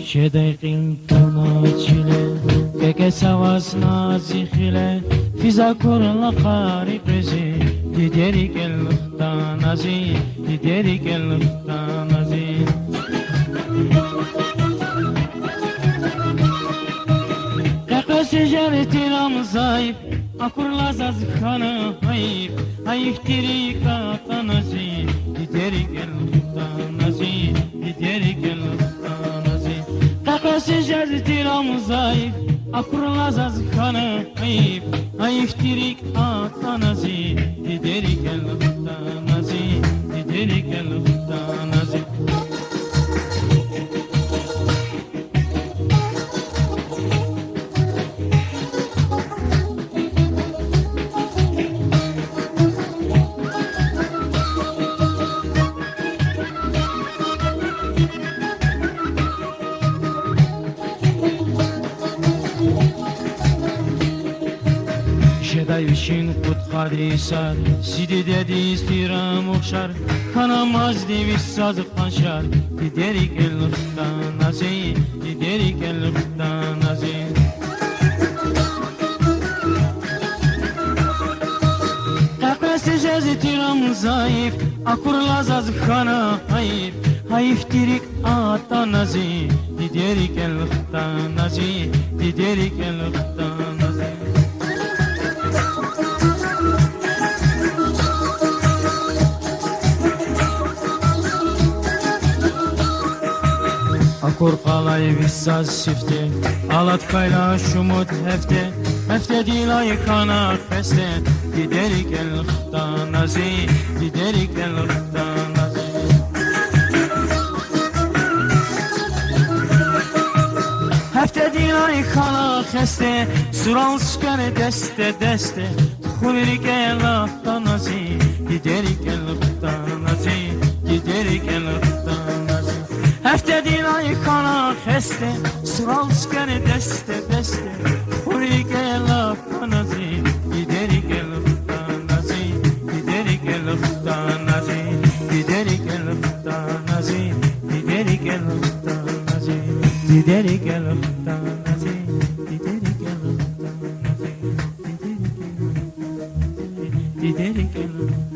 شديقين تناچله که سواس نازخله فیزا کرلا خارق رزی دیدری کلختان ازی دیدری کلختان ازی Sejaretinam zayıf, akurlaz az kana hayıf, hayıf diri katanazi, dideri gel utanazi, dideri gel utanazi. Kaka sejaretinam zayıf, akurlaz az kana hayıf, hayıf diri katanazi, dideri gel utanazi, dideri gel utanazi. Şedayüşün kutkarıysa Sidi dedi istiram okşar Kanamaz deviz sazı panşar Giderik el-ıhtan azin Giderik el-ıhtan azin Kakası cazı tiram zayıf Akurlaz az kana hayif Hayif dirik atan azin Giderik el-ıhtan azin Giderik el-ıhtan azin Akur qalay vissaz sifte Alat kayla şumut hefte Hefte dilay kana feste Giderik el-ıhtan azi Giderik el-ıhtan azi Hefte dilay kana feste Sural skane deste deste Xulirik el-ıhtan azi Giderik el-ıhtan azi Giderik el-ıhtan azi Hefte dilay kana feste Sural skane deste deste Xulirik el-ıhtan azi Giderik el-ıhtan azi Giderik el-ıhtan azi Giderik el-ıhtan azi Giderik el-ıhtan azi Giderik el-ıhtan azi Giderik el-ıhtan azi Giderik el-ıhtan azi Giderik el-ıhtan